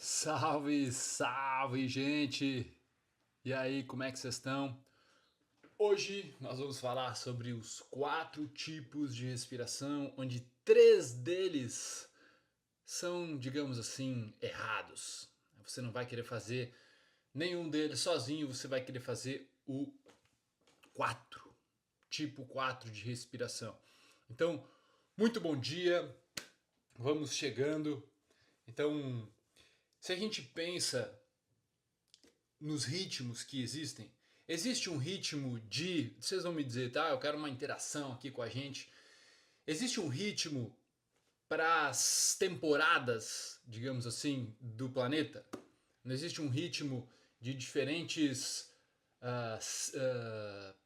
Salve, salve, gente! E aí, como é que vocês estão? Hoje nós vamos falar sobre os 4 tipos de respiração, onde 3 deles são, digamos assim, errados. Você não vai querer fazer nenhum deles sozinho, você vai querer fazer o 4, tipo 4 de respiração. Então, muito bom dia, vamos chegando. Então, se a gente pensa nos ritmos que existem. Existe um ritmo de. Vocês vão me dizer, tá? Eu quero uma interação aqui com a gente. Existe um ritmo para as temporadas, digamos assim, do planeta? Não existe um ritmo de diferentes. Uh, uh,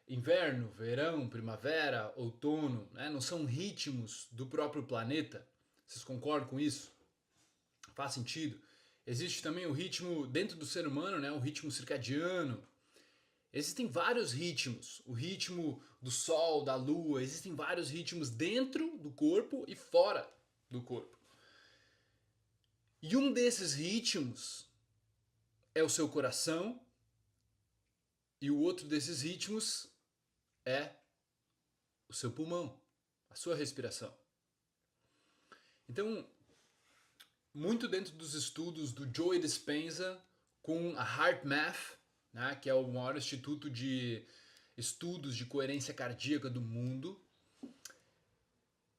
Inverno, verão, primavera, outono, né? Não são ritmos do próprio planeta? Vocês concordam com isso? Faz sentido? Existe também o ritmo dentro do ser humano, né? O ritmo circadiano. Existem vários ritmos. O ritmo do sol, da lua. Existem vários ritmos dentro do corpo e fora do corpo. E um desses ritmos é o seu coração. E o outro desses ritmos é o seu pulmão, a sua respiração. Então, muito dentro dos estudos do Joe Dispenza com a HeartMath, né, que é o maior instituto de estudos de coerência cardíaca do mundo,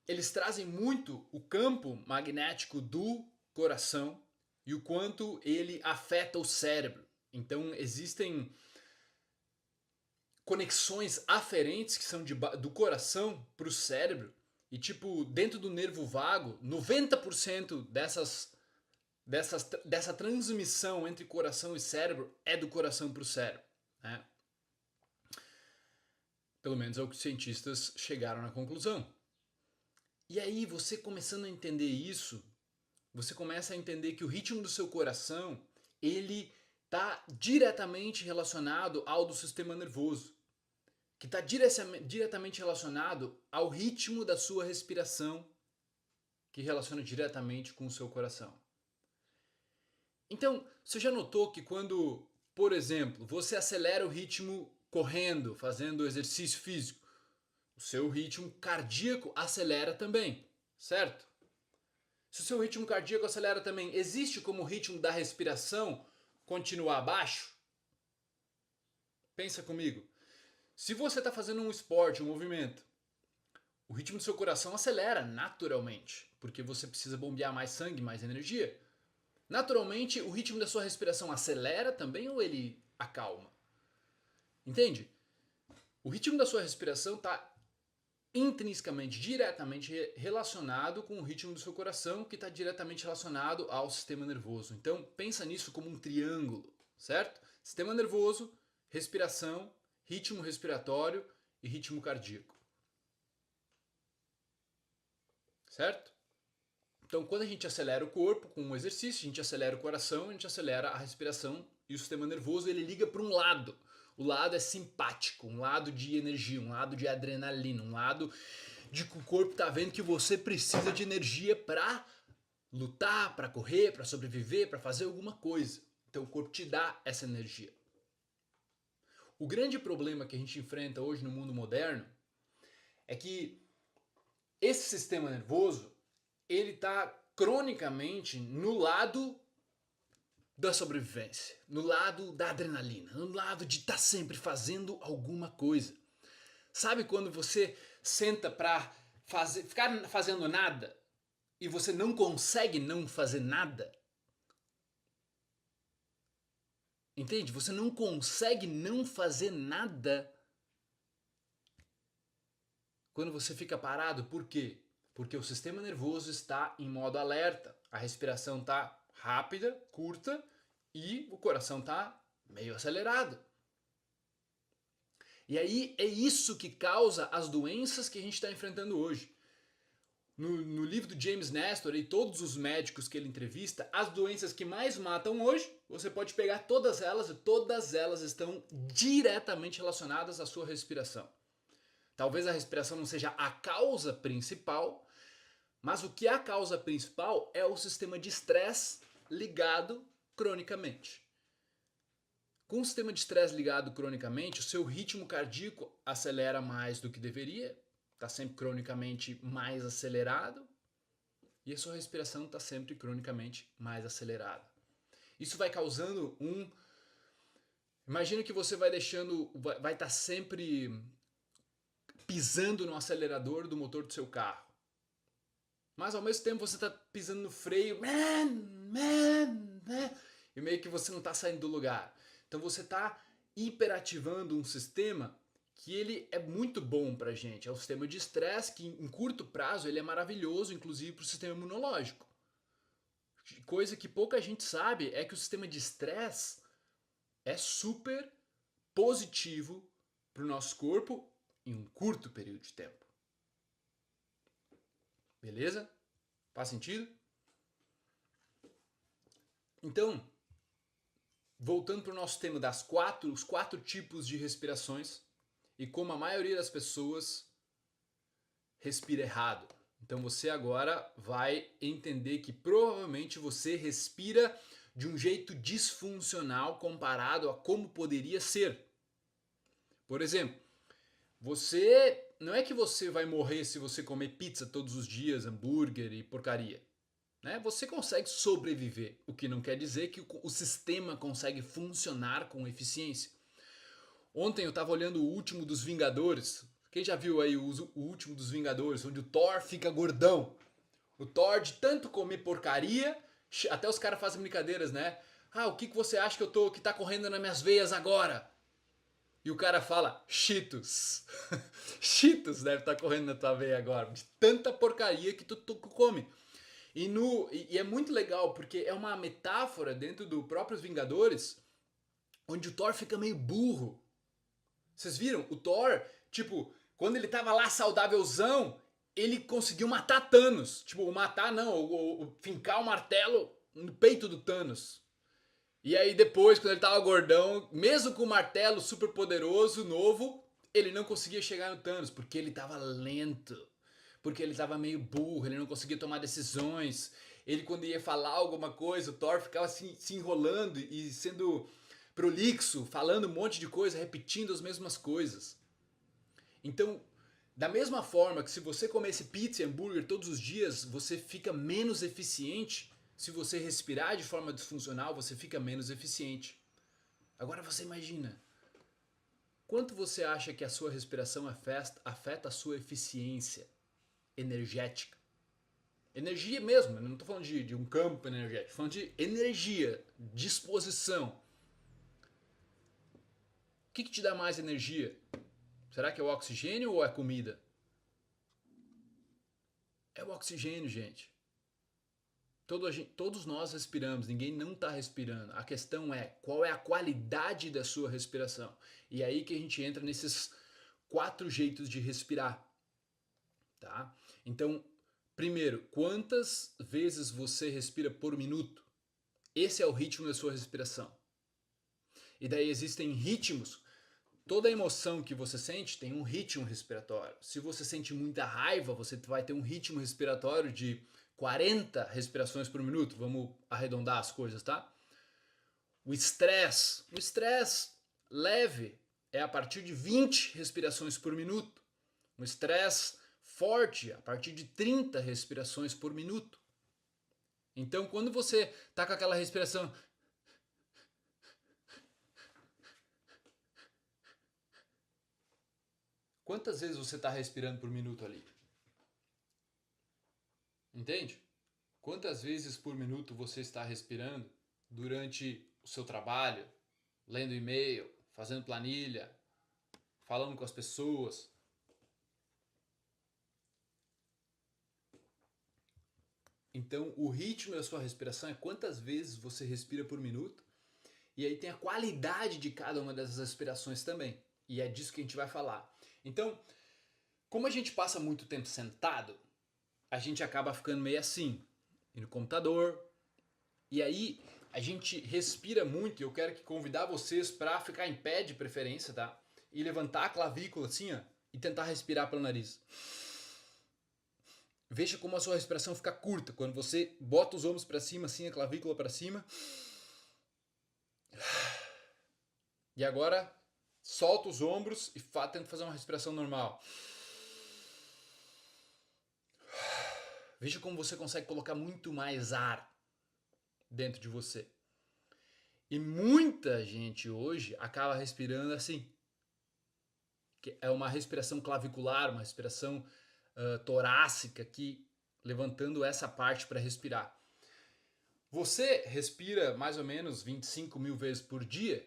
eles trazem muito o campo magnético do coração e o quanto ele afeta o cérebro. Então existem conexões aferentes que são do coração para o cérebro e tipo dentro do nervo vago, 90% dessa transmissão entre coração e cérebro é do coração para o cérebro, né? Pelo menos é o que os cientistas chegaram na conclusão. E aí, você começando a entender isso, você começa a entender que o ritmo do seu coração, ele está diretamente relacionado ao do sistema nervoso, que está diretamente relacionado ao ritmo da sua respiração, que relaciona diretamente com o seu coração. Então, você já notou que quando, por exemplo, você acelera o ritmo correndo, fazendo exercício físico, o seu ritmo cardíaco acelera também, certo? Se o seu ritmo cardíaco acelera também, existe como o ritmo da respiração continuar baixo? Pensa comigo. Se você está fazendo um esporte, um movimento, o ritmo do seu coração acelera naturalmente, porque você precisa bombear mais sangue, mais energia. Naturalmente, o ritmo da sua respiração acelera também ou ele acalma? Entende? O ritmo da sua respiração está intrinsecamente, diretamente relacionado com o ritmo do seu coração, que está diretamente relacionado ao sistema nervoso. Então, pensa nisso como um triângulo, certo? Sistema nervoso, respiração, ritmo respiratório e ritmo cardíaco. Certo? Então, quando a gente acelera o corpo com um exercício, a gente acelera o coração, a gente acelera a respiração e o sistema nervoso ele liga para um lado. O lado é simpático, um lado de energia, um lado de adrenalina, um lado de que o corpo está vendo que você precisa de energia para lutar, para correr, para sobreviver, para fazer alguma coisa. Então o corpo te dá essa energia. O grande problema que a gente enfrenta hoje no mundo moderno é que esse sistema nervoso ele está cronicamente no lado da sobrevivência, no lado da adrenalina, no lado de estar sempre fazendo alguma coisa. Sabe quando você senta para ficar fazendo nada e você não consegue não fazer nada? Entende? Você não consegue não fazer nada quando você fica parado. Por quê? Porque o sistema nervoso está em modo alerta. A respiração está rápida, curta e o coração está meio acelerado. E aí é isso que causa as doenças que a gente está enfrentando hoje. No livro do James Nestor e todos os médicos que ele entrevista, as doenças que mais matam hoje, você pode pegar todas elas e todas elas estão diretamente relacionadas à sua respiração. Talvez a respiração não seja a causa principal, Mas o que é a causa principal é o sistema de estresse ligado cronicamente. Com o sistema de estresse ligado cronicamente, o seu ritmo cardíaco acelera mais do que deveria, está sempre cronicamente mais acelerado, e a sua respiração está sempre cronicamente mais acelerada. Isso vai causando um... Imagina que você vai deixando, vai estar sempre pisando no acelerador do motor do seu carro. Mas ao mesmo tempo você está pisando no freio, e meio que você não está saindo do lugar. Então você está hiperativando um sistema que ele é muito bom pra gente. É um sistema de estresse que em curto prazo ele é maravilhoso, inclusive para o sistema imunológico. Coisa que pouca gente sabe é que o sistema de estresse é super positivo para o nosso corpo em um curto período de tempo. Beleza? Faz sentido? Então, voltando para o nosso tema das os quatro tipos de respirações e como a maioria das pessoas respira errado. Então você agora vai entender que provavelmente você respira de um jeito disfuncional comparado a como poderia ser. Por exemplo, você não é que você vai morrer se você comer pizza todos os dias, hambúrguer e porcaria. Né? Você consegue sobreviver, o que não quer dizer que o sistema consegue funcionar com eficiência. Ontem eu estava olhando o último dos Vingadores. Quem já viu aí o último dos Vingadores, onde o Thor fica gordão? O Thor, de tanto comer porcaria, até os caras fazem brincadeiras, né? Ah, o que você acha que tá correndo nas minhas veias agora? E o cara fala, Cheetos. Cheetos deve estar correndo na tua veia agora, de tanta porcaria que tu come. E é muito legal, porque é uma metáfora dentro do próprios Vingadores, onde o Thor fica meio burro. Vocês viram? O Thor, tipo, quando ele tava lá saudávelzão, ele conseguiu matar Thanos. Tipo, matar não, fincar o martelo no peito do Thanos. E aí depois, quando ele tava gordão, mesmo com o martelo super poderoso, novo, ele não conseguia chegar no Thanos, porque ele tava lento. Porque ele tava meio burro, ele não conseguia tomar decisões. Ele quando ia falar alguma coisa, o Thor ficava assim, se enrolando e sendo prolixo, falando um monte de coisa, repetindo as mesmas coisas. Então, da mesma forma que se você comesse pizza e hambúrguer todos os dias, você fica menos eficiente. Se você respirar de forma disfuncional, você fica menos eficiente. Agora você imagina, quanto você acha que a sua respiração afeta a sua eficiência energética? Energia mesmo, eu não estou falando de um campo energético, estou falando de energia, disposição. O que te dá mais energia? Será que é o oxigênio ou é a comida? É o oxigênio, gente. Todos nós respiramos, ninguém não está respirando. A questão é qual é a qualidade da sua respiração. E é aí que a gente entra nesses 4 jeitos de respirar. Tá? Então, primeiro, quantas vezes você respira por minuto? Esse é o ritmo da sua respiração. E daí existem ritmos. Toda emoção que você sente tem um ritmo respiratório. Se você sente muita raiva, você vai ter um ritmo respiratório de 40 respirações por minuto. Vamos arredondar as coisas, tá? O estresse leve é a partir de 20 respirações por minuto. O estresse forte a partir de 30 respirações por minuto. Então, quando você tá com aquela respiração quantas vezes você está respirando por minuto ali? Entende? Quantas vezes por minuto você está respirando durante o seu trabalho, lendo e-mail, fazendo planilha, falando com as pessoas? Então, o ritmo da sua respiração é quantas vezes você respira por minuto. E aí tem a qualidade de cada uma dessas respirações também. E é disso que a gente vai falar. Então, como a gente passa muito tempo sentado, a gente acaba ficando meio assim, no computador. E aí a gente respira muito, e eu quero convidar vocês para ficar em pé de preferência, tá? E levantar a clavícula assim, ó, e tentar respirar pelo nariz. veja como a sua respiração fica curta. Quando você bota os ombros para cima, assim, a clavícula para cima. E agora, solta os ombros e tenta fazer uma respiração normal. Veja como você consegue colocar muito mais ar dentro de você. E muita gente hoje acaba respirando assim. Que é uma respiração clavicular, uma respiração torácica aqui, levantando essa parte para respirar. Você respira mais ou menos 25 mil vezes por dia.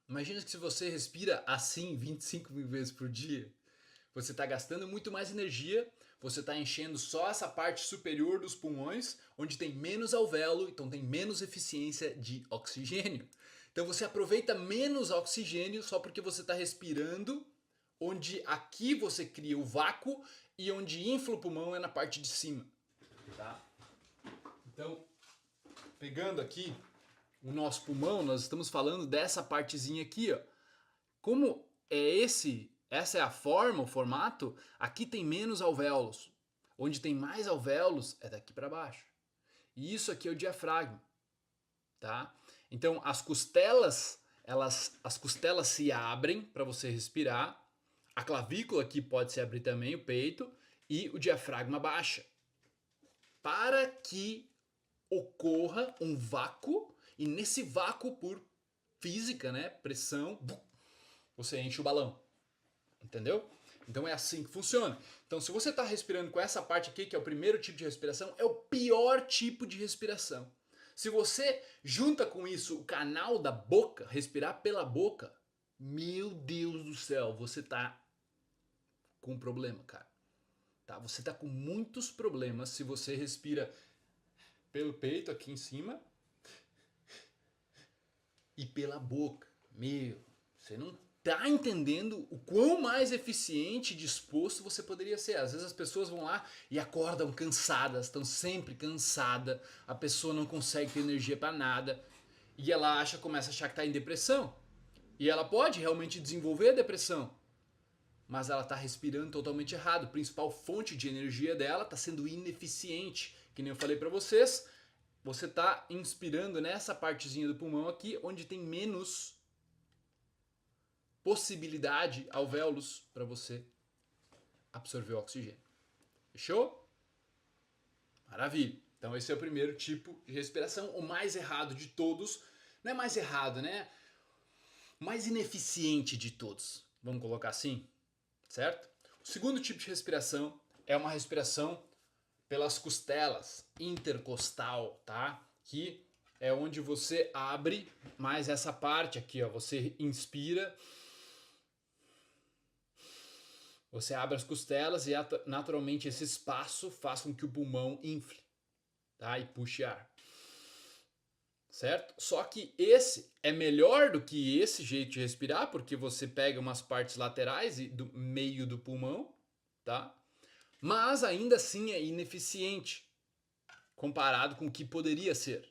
Imagina que se você respira assim 25 mil vezes por dia, você está gastando muito mais energia, você está enchendo só essa parte superior dos pulmões, onde tem menos alvéolo, então tem menos eficiência de oxigênio. Então você aproveita menos oxigênio só porque você está respirando, onde aqui você cria o vácuo e onde infla o pulmão é na parte de cima. Tá? Então, pegando aqui o nosso pulmão, nós estamos falando dessa partezinha aqui, ó. Como essa é a forma, o formato, aqui tem menos alvéolos. Onde tem mais alvéolos é daqui para baixo. E isso aqui é o diafragma, tá? Então as costelas se abrem para você respirar. A clavícula aqui pode se abrir também, o peito, e o diafragma baixa. Para que ocorra um vácuo, e nesse vácuo, por física, né, pressão, você enche o balão. Entendeu? Então é assim que funciona. Então se você está respirando com essa parte aqui, que é o primeiro tipo de respiração, é o pior tipo de respiração. Se você junta com isso o canal da boca, respirar pela boca, meu Deus do céu, você tá com um problema, cara. Tá? Você tá com muitos problemas se você respira pelo peito aqui em cima e pela boca. Meu, você não tá entendendo o quão mais eficiente e disposto você poderia ser. Às vezes as pessoas vão lá e acordam cansadas, estão sempre cansadas, a pessoa não consegue ter energia para nada e ela começa a achar que está em depressão. E ela pode realmente desenvolver a depressão, mas ela está respirando totalmente errado. A principal fonte de energia dela está sendo ineficiente. Que nem eu falei para vocês, você está inspirando nessa partezinha do pulmão aqui, onde tem menos possibilidade, alvéolos, para você absorver o oxigênio. Fechou? Maravilha. Então esse é o primeiro tipo de respiração, o mais errado de todos. Não é mais errado, né? O mais ineficiente de todos. Vamos colocar assim, certo? O segundo tipo de respiração é uma respiração pelas costelas, intercostal, tá? Que é onde você abre mais essa parte aqui, ó. Você inspira, você abre as costelas e naturalmente esse espaço faz com que o pulmão infle, tá? E puxe ar. Certo? Só que esse é melhor do que esse jeito de respirar, porque você pega umas partes laterais e do meio do pulmão, tá? Mas ainda assim é ineficiente comparado com o que poderia ser.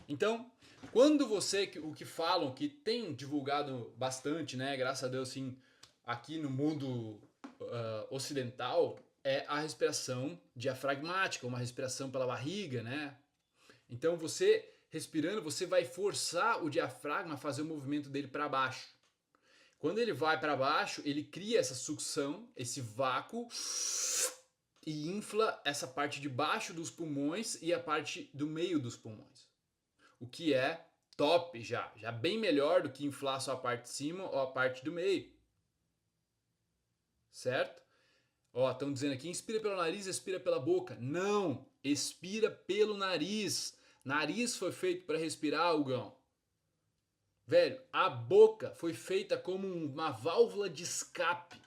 Então, quando você, o que falam, que tem divulgado bastante, né, graças a Deus, sim, aqui no mundo ocidental, é a respiração diafragmática, uma respiração pela barriga, né? Então você respirando, você vai forçar o diafragma a fazer o movimento dele para baixo. Quando ele vai para baixo, ele cria essa sucção, esse vácuo e infla essa parte de baixo dos pulmões e a parte do meio dos pulmões. O que é top já bem melhor do que inflar só a parte de cima ou a parte do meio. Certo? Ó, estão dizendo aqui, inspira pelo nariz, expira pela boca. Não, expira pelo nariz. Nariz foi feito para respirar, Hugão. Velho, a boca foi feita como uma válvula de escape.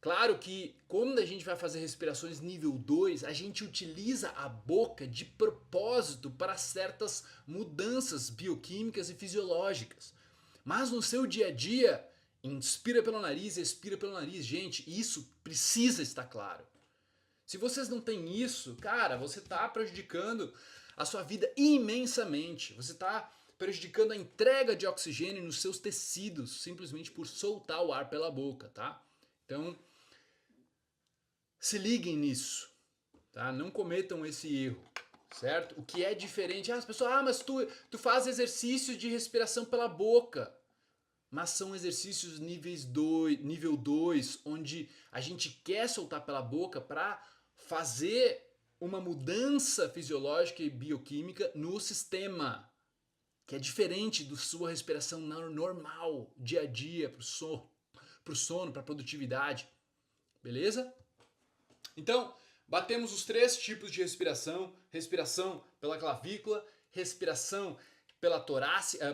Claro que quando a gente vai fazer respirações nível 2, a gente utiliza a boca de propósito para certas mudanças bioquímicas e fisiológicas. Mas no seu dia a dia, inspira pelo nariz, expira pelo nariz. Gente, isso precisa estar claro. Se vocês não têm isso, cara, você está prejudicando a sua vida imensamente. Você está prejudicando a entrega de oxigênio nos seus tecidos, simplesmente por soltar o ar pela boca, tá? Então, se liguem nisso, tá? Não cometam esse erro, certo? O que é diferente, as pessoas, mas tu faz exercício de respiração pela boca. Mas são exercícios nível 2, onde a gente quer soltar pela boca para fazer uma mudança fisiológica e bioquímica no sistema, que é diferente da sua respiração normal, dia a dia, para o sono, para a produtividade. Beleza? Então, batemos os 3 tipos de respiração: respiração pela clavícula, respiração pela torácica,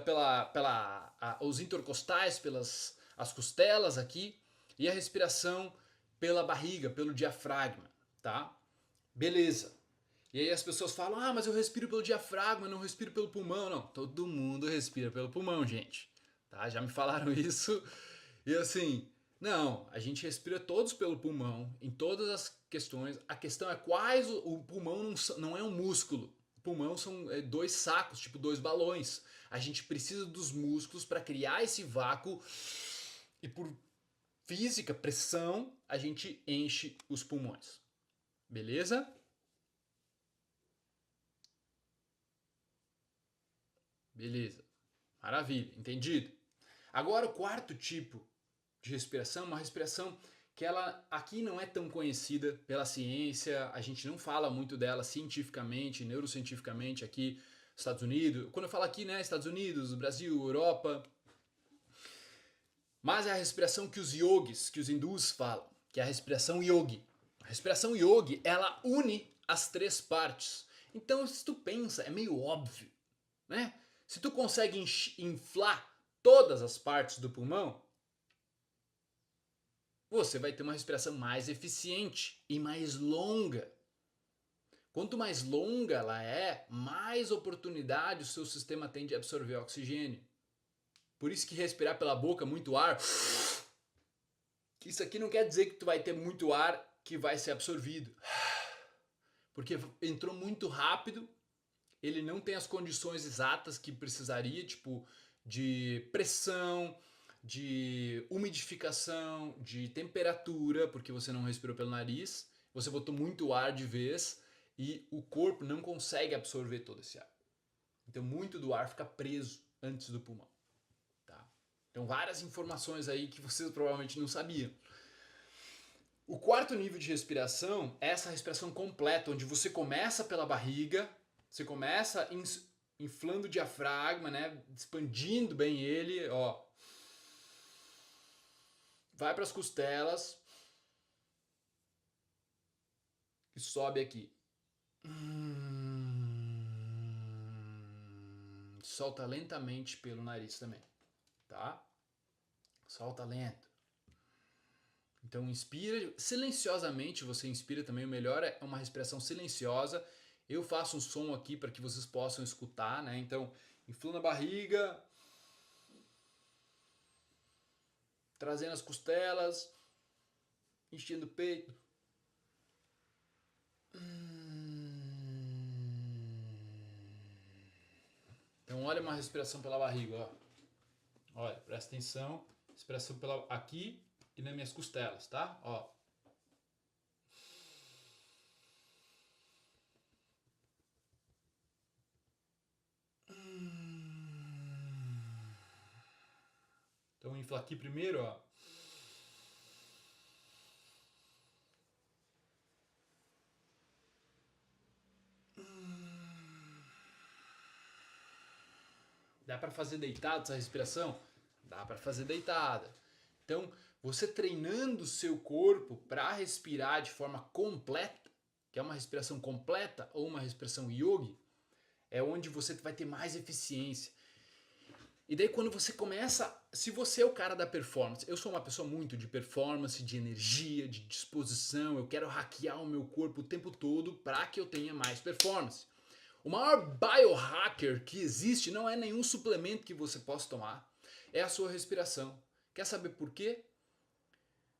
os intercostais, pelas as costelas aqui, e a respiração pela barriga, pelo diafragma, tá? Beleza. E aí as pessoas falam, mas eu respiro pelo diafragma, não respiro pelo pulmão. Não, todo mundo respira pelo pulmão, gente. Tá? Já me falaram isso. E assim, não, a gente respira todos pelo pulmão, em todas as questões. A questão é quais o pulmão não é um músculo. O pulmão são 2 sacos, tipo 2 balões. A gente precisa dos músculos para criar esse vácuo e por física, pressão, a gente enche os pulmões. Beleza? Beleza. Maravilha, entendido? Agora o 4º tipo de respiração, uma respiração que ela aqui não é tão conhecida pela ciência, a gente não fala muito dela cientificamente, neurocientificamente aqui nos Estados Unidos. Quando eu falo aqui, né, Estados Unidos, Brasil, Europa. Mas é a respiração que os yogis, que os hindus falam, que é a respiração yogi. A respiração yogi, ela une as 3 partes. Então, se tu pensa, é meio óbvio, né? Se tu consegue inflar todas as partes do pulmão, você vai ter uma respiração mais eficiente e mais longa. Quanto mais longa ela é, mais oportunidade o seu sistema tem de absorver oxigênio. Por isso que respirar pela boca, muito ar, isso aqui não quer dizer que tu vai ter muito ar que vai ser absorvido. Porque entrou muito rápido, ele não tem as condições exatas que precisaria, tipo de pressão, de umidificação, de temperatura, porque você não respirou pelo nariz, você botou muito ar de vez e o corpo não consegue absorver todo esse ar. Então muito do ar fica preso antes do pulmão. Tá? Então várias informações aí que vocês provavelmente não sabiam. O 4º nível de respiração é essa respiração completa, onde você começa pela barriga, você começa inflando o diafragma, né, expandindo bem ele, ó. Vai para as costelas e sobe aqui. Solta lentamente pelo nariz também, tá? Solta lento. Então inspira, silenciosamente você inspira também, o melhor é uma respiração silenciosa. Eu faço um som aqui para que vocês possam escutar, né? Então, inflando a barriga, trazendo as costelas, enchendo o peito. Então olha uma respiração pela barriga, ó. Olha, presta atenção, respiração pela aqui e nas minhas costelas, tá? Ó. Então infla aqui primeiro, ó. Dá para fazer deitado essa respiração? Dá para fazer deitada. Então, você treinando o seu corpo para respirar de forma completa, que é uma respiração completa ou uma respiração yogi, é onde você vai ter mais eficiência. E daí quando você começa, se você é o cara da performance, eu sou uma pessoa muito de performance, de energia, de disposição, eu quero hackear o meu corpo o tempo todo para que eu tenha mais performance. O maior biohacker que existe não é nenhum suplemento que você possa tomar, é a sua respiração. Quer saber por quê?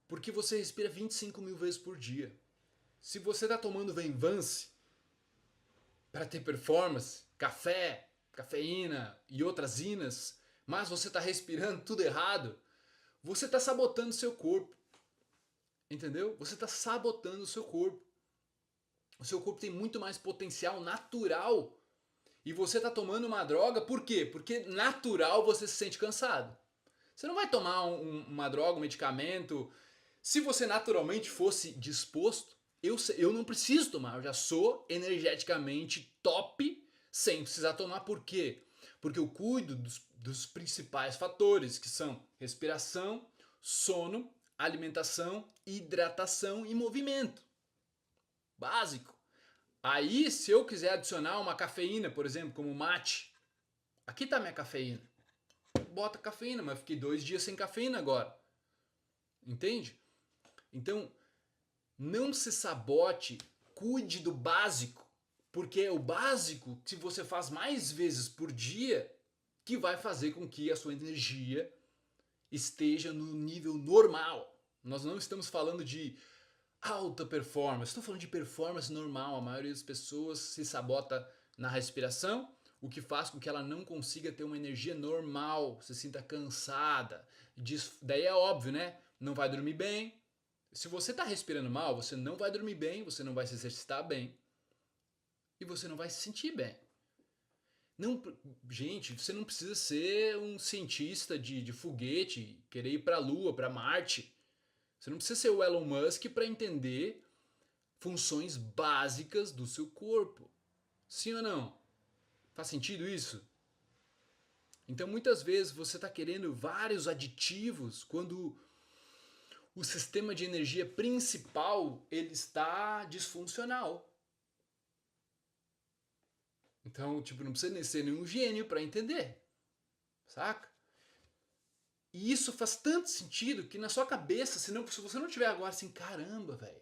Porque você respira 25 mil vezes por dia. Se você está tomando Venvance para ter performance, café, cafeína e outras inas, mas você está respirando tudo errado, você está sabotando seu corpo. Entendeu? Você está sabotando o seu corpo. O seu corpo tem muito mais potencial natural. E você está tomando uma droga, por quê? Porque natural você se sente cansado. Você não vai tomar uma droga, um medicamento. Se você naturalmente fosse disposto, eu não preciso tomar, eu já sou energeticamente top sem precisar tomar. Por quê? Porque eu cuido dos principais fatores, que são respiração, sono, alimentação, hidratação e movimento. Básico. Aí, se eu quiser adicionar uma cafeína, por exemplo, como mate, aqui está minha cafeína. Bota cafeína, mas fiquei 2 dias sem cafeína agora. Entende? Então, não se sabote, cuide do básico, porque é o básico que você faz mais vezes por dia que vai fazer com que a sua energia esteja no nível normal. Nós não estamos falando de alta performance, estou falando de performance normal. A maioria das pessoas se sabota na respiração, o que faz com que ela não consiga ter uma energia normal, se sinta cansada. Daí é óbvio, né? Não vai dormir bem. Se você está respirando mal, você não vai dormir bem, você não vai se exercitar bem e você não vai se sentir bem. Não, gente, você não precisa ser um cientista de foguete, querer ir para a Lua, para Marte. Você não precisa ser o Elon Musk para entender funções básicas do seu corpo. Sim ou não? Faz sentido isso? Então muitas vezes você está querendo vários aditivos quando o sistema de energia principal ele está disfuncional. Então, tipo, não precisa ser nenhum gênio para entender, saca? E isso faz tanto sentido que na sua cabeça, se você não tiver agora assim, caramba, velho,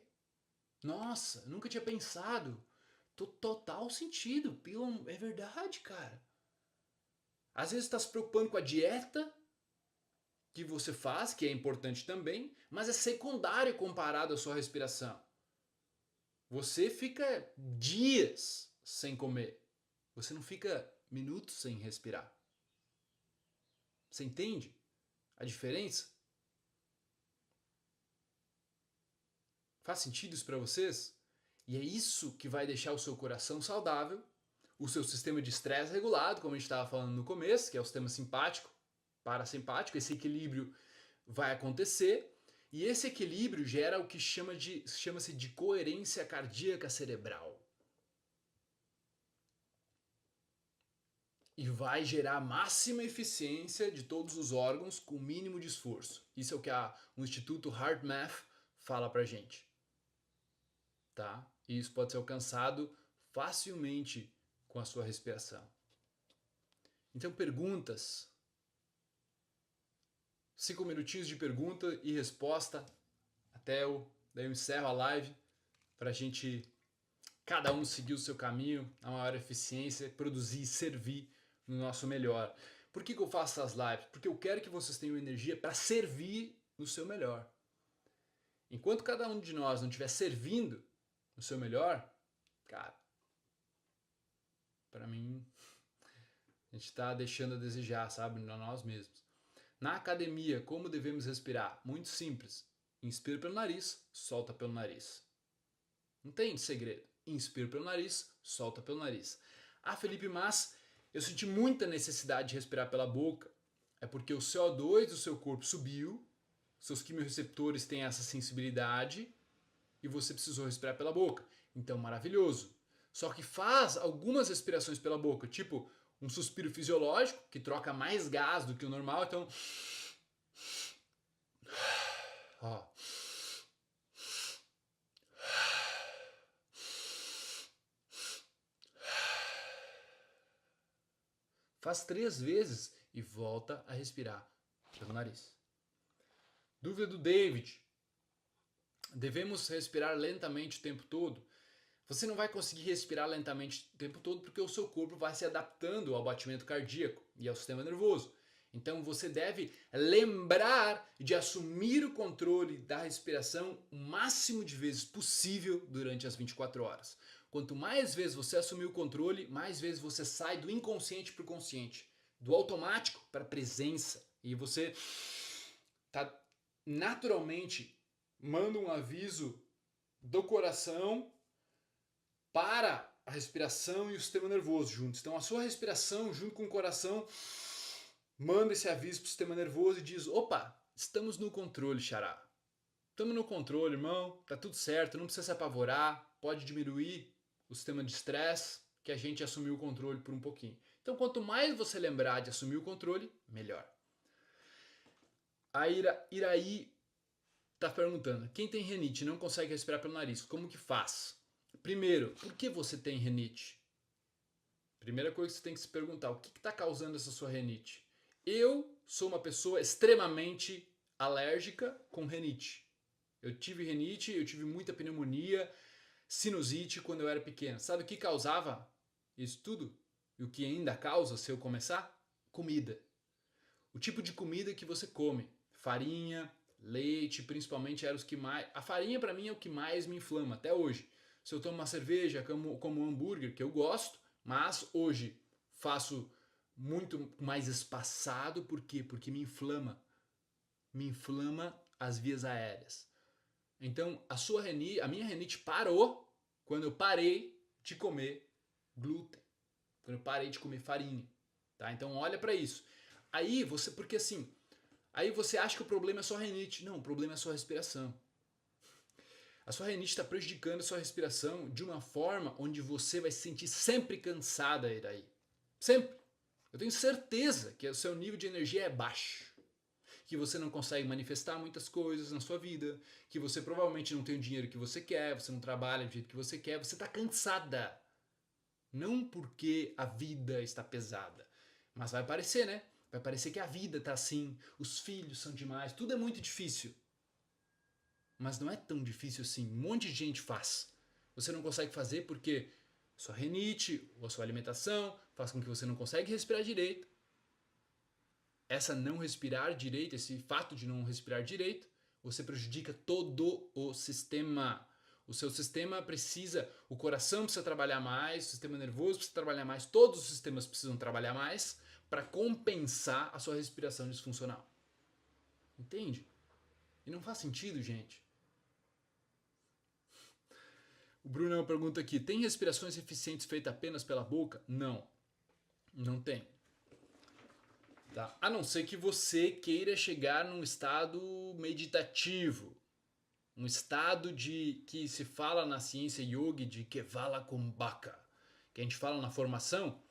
nossa, eu nunca tinha pensado, total sentido, é verdade, cara. Às vezes está se preocupando com a dieta que você faz, que é importante também, mas é secundário comparado à sua respiração. Você fica dias sem comer. Você não fica minutos sem respirar. Você entende a diferença? Faz sentido isso para vocês? E é isso que vai deixar o seu coração saudável, o seu sistema de estresse regulado, como a gente estava falando no começo, que é o sistema simpático, parasimpático. Esse equilíbrio vai acontecer e esse equilíbrio gera o que chama-se de coerência cardíaca cerebral. E vai gerar máxima eficiência de todos os órgãos com o mínimo de esforço. Isso é o que o Instituto HeartMath fala pra gente. Tá? E isso pode ser alcançado facilmente com a sua respiração. Então, perguntas. 5 minutinhos de pergunta e resposta. Daí eu encerro a live pra gente, cada um seguir o seu caminho, a maior eficiência, produzir e servir no nosso melhor. Por que eu faço essas lives? Porque eu quero que vocês tenham energia para servir no seu melhor. Enquanto cada um de nós não estiver servindo no seu melhor, cara, para mim, a gente está deixando a desejar, sabe, nós mesmos. Na academia, como devemos respirar? Muito simples. Inspira pelo nariz, solta pelo nariz. Não tem segredo. Inspira pelo nariz, solta pelo nariz. Ah, Felipe, mas eu senti muita necessidade de respirar pela boca. É porque o CO2 do seu corpo subiu, seus quimiorreceptores têm essa sensibilidade e você precisou respirar pela boca. Então, maravilhoso. Só que faz algumas respirações pela boca, tipo um suspiro fisiológico, que troca mais gás do que o normal. Então, ó. Faz 3 vezes e volta a respirar pelo nariz. Dúvida do David. Devemos respirar lentamente o tempo todo? Você não vai conseguir respirar lentamente o tempo todo porque o seu corpo vai se adaptando ao batimento cardíaco e ao sistema nervoso. Então você deve lembrar de assumir o controle da respiração o máximo de vezes possível durante as 24 horas. Quanto mais vezes você assumir o controle, mais vezes você sai do inconsciente para o consciente, do automático para a presença. E você está naturalmente manda um aviso do coração para a respiração e o sistema nervoso juntos. Então a sua respiração junto com o coração manda esse aviso para o sistema nervoso e diz: opa, estamos no controle, xará. Estamos no controle, irmão, tá tudo certo, não precisa se apavorar, pode diminuir o sistema de estresse, que a gente assumiu o controle por um pouquinho. Então quanto mais você lembrar de assumir o controle, melhor. A Iraí tá perguntando: quem tem rinite e não consegue respirar pelo nariz, como que faz? Primeiro, por que você tem rinite? Primeira coisa que você tem que se perguntar: o que está causando essa sua rinite? Eu sou uma pessoa extremamente alérgica com rinite. Eu tive rinite, eu tive muita pneumonia, sinusite quando eu era pequeno. Sabe o que causava isso tudo? E o que ainda causa se eu começar? Comida. O tipo de comida que você come. Farinha, leite, principalmente eram os que mais... A farinha para mim é o que mais me inflama até hoje. Se eu tomo uma cerveja, como um hambúrguer, que eu gosto, mas hoje faço muito mais espaçado. Por quê? Porque me inflama. Me inflama as vias aéreas. Então, a minha rinite parou quando eu parei de comer glúten. Quando eu parei de comer farinha. Tá? Então, olha para isso. Aí você, porque assim, aí você acha que o problema é só a rinite. Não, o problema é a sua respiração. A sua rinite está prejudicando a sua respiração de uma forma onde você vai se sentir sempre cansada, Iraí. Sempre. Eu tenho certeza que o seu nível de energia é baixo. Que você não consegue manifestar muitas coisas na sua vida. Que você provavelmente não tem o dinheiro que você quer. Você não trabalha do jeito que você quer. Você está cansada. Não porque a vida está pesada. Mas vai parecer, né? Vai parecer que a vida está assim. Os filhos são demais. Tudo é muito difícil. Mas não é tão difícil assim. Um monte de gente faz. Você não consegue fazer porque sua rinite ou a sua alimentação faz com que você não consegue respirar direito. Essa não respirar direito, esse fato de não respirar direito, você prejudica todo o sistema. O seu sistema precisa, o coração precisa trabalhar mais, o sistema nervoso precisa trabalhar mais, todos os sistemas precisam trabalhar mais para compensar a sua respiração disfuncional. Entende? E não faz sentido, gente. O Bruno pergunta aqui: tem respirações eficientes feitas apenas pela boca? Não, não tem. Tá? A não ser que você queira chegar num estado meditativo, um estado de que se fala na ciência yoga de Kevala Kumbhaka, que a gente fala na formação,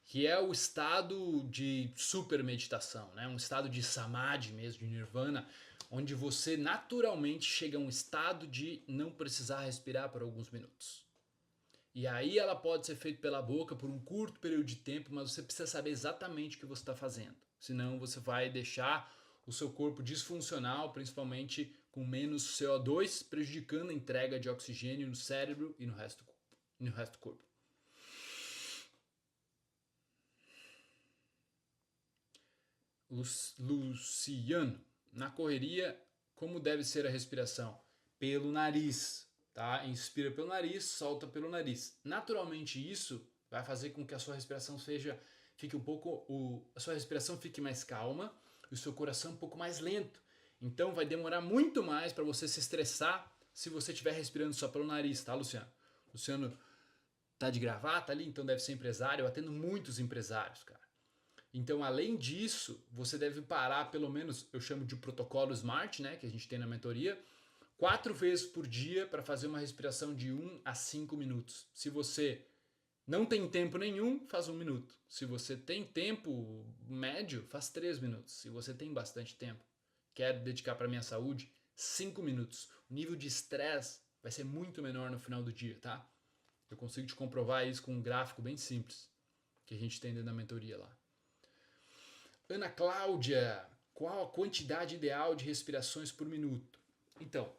que é o estado de super meditação, né? Um estado de samadhi mesmo, de nirvana, onde você naturalmente chega a um estado de não precisar respirar por alguns minutos. E aí ela pode ser feita pela boca por um curto período de tempo, mas você precisa saber exatamente o que você está fazendo. Senão você vai deixar o seu corpo disfuncional, principalmente com menos CO2, prejudicando a entrega de oxigênio no cérebro e no resto do corpo. Luciano, na correria, como deve ser a respiração? Pelo nariz, tá? Inspira pelo nariz, solta pelo nariz. Naturalmente isso vai fazer com que a sua respiração fique um pouco, a sua respiração fique mais calma e o seu coração um pouco mais lento. Então vai demorar muito mais para você se estressar se você estiver respirando só pelo nariz, tá, Luciano? Luciano tá de gravata ali, então deve ser empresário. Eu atendo muitos empresários, cara. Então, além disso, você deve parar pelo menos, eu chamo de protocolo SMART, né, que a gente tem na mentoria, 4 vezes por dia para fazer uma respiração de 1 a 5 minutos. Se você não tem tempo nenhum, faz 1 minuto. Se você tem tempo médio, faz 3 minutos. Se você tem bastante tempo, quer dedicar para a minha saúde, 5 minutos. O nível de estresse vai ser muito menor no final do dia, tá? Eu consigo te comprovar isso com um gráfico bem simples que a gente tem dentro da mentoria lá. Ana Cláudia, qual a quantidade ideal de respirações por minuto? Então,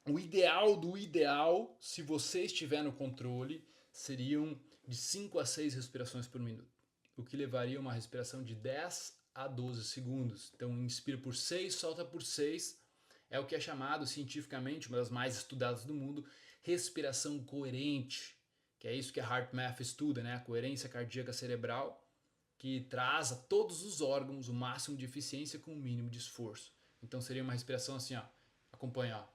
o ideal do ideal, se você estiver no controle, seriam de 5 a 6 respirações por minuto, o que levaria a uma respiração de 10 a 12 segundos. Então, inspira por 6, solta por 6, é o que é chamado cientificamente, uma das mais estudadas do mundo, respiração coerente, que é isso que a HeartMath estuda, né? A coerência cardíaca cerebral, que traz a todos os órgãos o máximo de eficiência com o mínimo de esforço. Então seria uma respiração assim, ó. Acompanha, ó.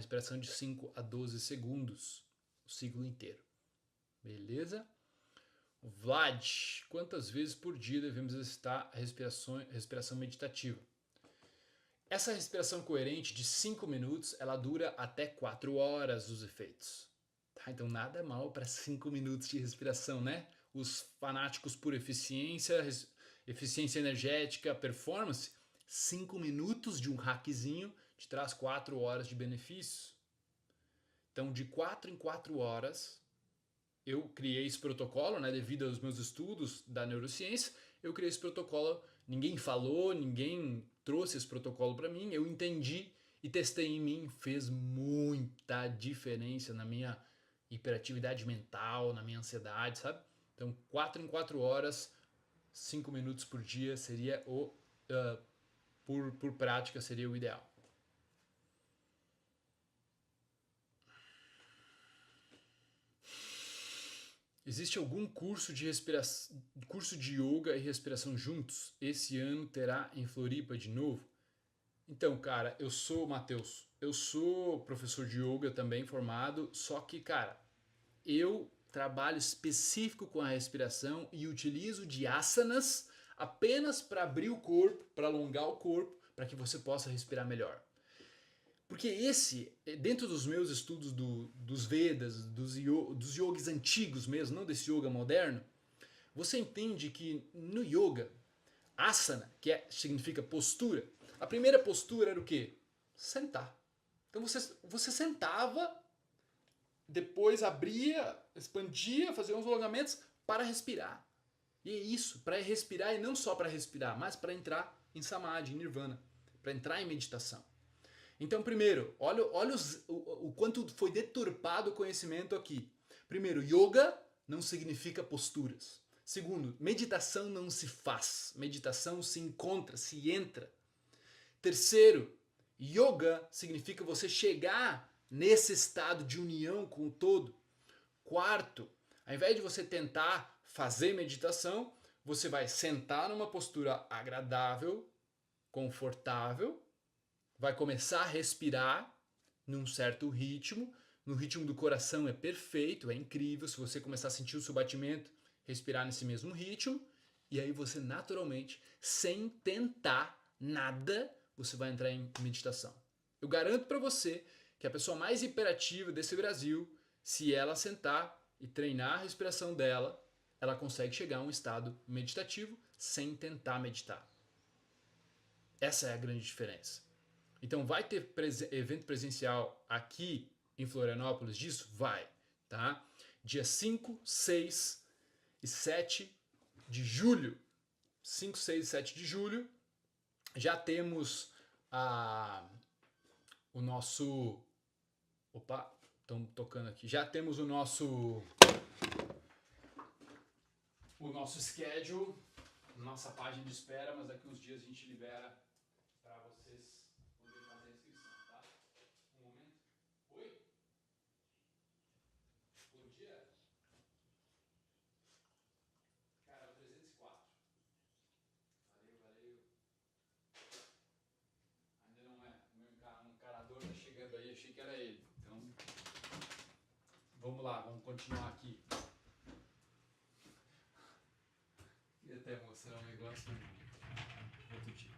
respiração de 5 a 12 segundos, o ciclo inteiro. Beleza? Vlad, quantas vezes por dia devemos exercitar a respiração meditativa? Essa respiração coerente de 5 minutos, ela dura até 4 horas os efeitos. Tá? Então nada mal para 5 minutos de respiração, né? Os fanáticos por eficiência, eficiência energética, performance, 5 minutos de um hackzinho te traz 4 horas de benefícios. Então de 4 em 4 horas, eu criei esse protocolo, né? Devido aos meus estudos da neurociência, eu criei esse protocolo. Ninguém falou, ninguém trouxe esse protocolo para mim, eu entendi e testei em mim, fez muita diferença na minha hiperatividade mental, na minha ansiedade, sabe? Então 4 em 4 horas, 5 minutos por dia seria o, por prática, seria o ideal. Existe algum curso de yoga e respiração juntos? Esse ano terá em Floripa de novo? Então, cara, eu sou, Matheus, eu sou professor de yoga também formado, só que, cara, eu trabalho específico com a respiração e utilizo de asanas apenas para abrir o corpo, para alongar o corpo, para que você possa respirar melhor. Porque dentro dos meus estudos dos Vedas, dos yogis antigos mesmo, não desse yoga moderno, você entende que no yoga, asana, significa postura, a primeira postura era o quê? Sentar. Então você sentava, depois abria, expandia, fazia uns alongamentos para respirar. E é isso, para respirar e não só para respirar, mas para entrar em samadhi, em nirvana, para entrar em meditação. Então, primeiro, olha o quanto foi deturpado o conhecimento aqui. Primeiro, yoga não significa posturas. Segundo, meditação não se faz. Meditação se encontra, se entra. Terceiro, yoga significa você chegar nesse estado de união com o todo. Quarto, ao invés de você tentar fazer meditação, você vai sentar numa postura agradável, confortável, vai começar a respirar num certo ritmo, no ritmo do coração é perfeito, é incrível, se você começar a sentir o seu batimento, respirar nesse mesmo ritmo, e aí você naturalmente, sem tentar nada, você vai entrar em meditação. Eu garanto para você que a pessoa mais hiperativa desse Brasil, se ela sentar e treinar a respiração dela, ela consegue chegar a um estado meditativo sem tentar meditar. Essa é a grande diferença. Então vai ter evento presencial aqui em Florianópolis disso? Vai, tá? Dia 5, 6 e 7 de julho. 5, 6 e 7 de julho. Já temos o nosso... Opa, estão tocando aqui. Já temos o nosso schedule, nossa página de espera, mas daqui uns dias a gente libera para vocês poderem fazer a inscrição, tá? Um momento. Oi? Bom dia? Cara, o 304. Valeu. Ainda não é. O meu encarador tá chegando aí, achei que era ele. Então, vamos lá, vamos continuar aqui. E até mostrar um negócio outro tipo.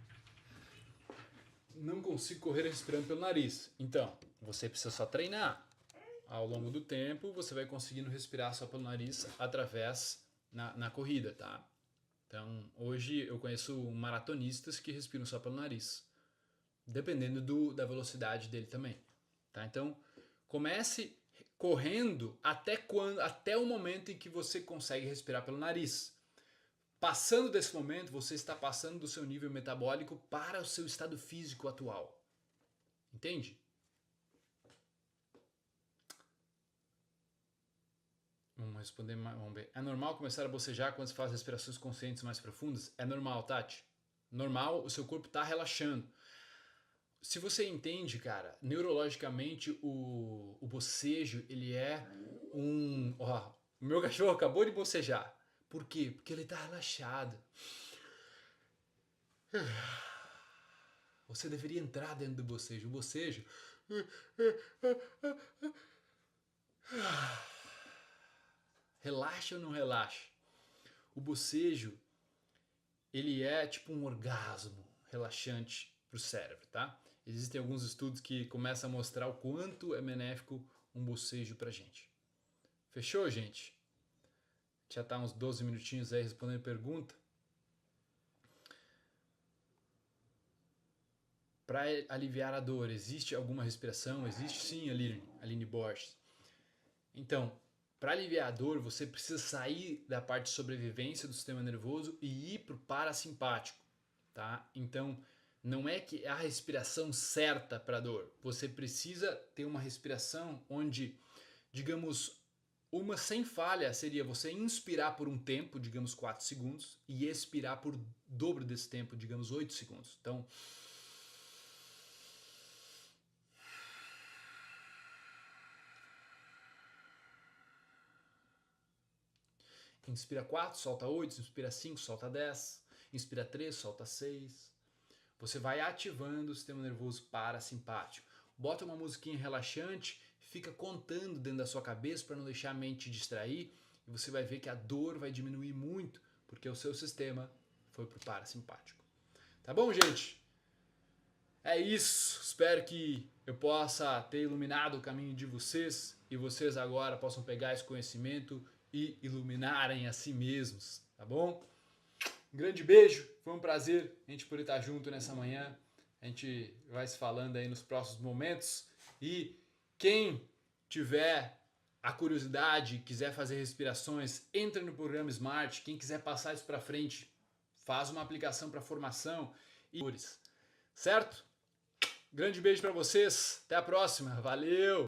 Não consigo correr respirando pelo nariz. Então, você precisa só treinar. Ao longo do tempo, você vai conseguindo respirar só pelo nariz através na corrida, tá? Então, hoje eu conheço maratonistas que respiram só pelo nariz, dependendo da velocidade dele também, tá? Então, comece correndo até o momento em que você consegue respirar pelo nariz. Passando desse momento, você está passando do seu nível metabólico para o seu estado físico atual. Entende? Vamos responder, vamos ver. É normal começar a bocejar quando se faz respirações conscientes mais profundas? É normal, Tati. Normal, o seu corpo está relaxando. Se você entende, cara, neurologicamente o bocejo, ele é um... Ó, o meu cachorro acabou de bocejar. Por quê? Porque ele está relaxado. Você deveria entrar dentro do bocejo. O bocejo Relaxa ou não relaxa? O bocejo, ele é tipo um orgasmo relaxante para o cérebro, tá? Existem alguns estudos que começam a mostrar o quanto é benéfico um bocejo pra gente. Fechou, gente? Já tá uns 12 minutinhos aí respondendo pergunta. Para aliviar a dor, existe alguma respiração? Existe sim, Aline Borges. Então, para aliviar a dor, você precisa sair da parte de sobrevivência do sistema nervoso e ir para o parasimpático, tá? Então, não é que é a respiração certa para a dor. Você precisa ter uma respiração onde, digamos, uma sem falha seria você inspirar por um tempo, digamos 4 segundos, e expirar por dobro desse tempo, digamos 8 segundos. Então, inspira 4, solta 8, inspira 5, solta 10, inspira 3, solta 6. Você vai ativando o sistema nervoso parasimpático. Bota uma musiquinha relaxante, fica contando dentro da sua cabeça para não deixar a mente distrair e você vai ver que a dor vai diminuir muito porque o seu sistema foi pro parasimpático. Tá bom, gente? É isso. Espero que eu possa ter iluminado o caminho de vocês e vocês agora possam pegar esse conhecimento e iluminarem a si mesmos, tá bom? Um grande beijo, foi um prazer a gente poder estar junto nessa manhã. A gente vai se falando aí nos próximos momentos. E quem tiver a curiosidade, quiser fazer respirações, entra no programa Smart. Quem quiser passar isso para frente, faz uma aplicação para formação e certo? Grande beijo para vocês. Até a próxima. Valeu!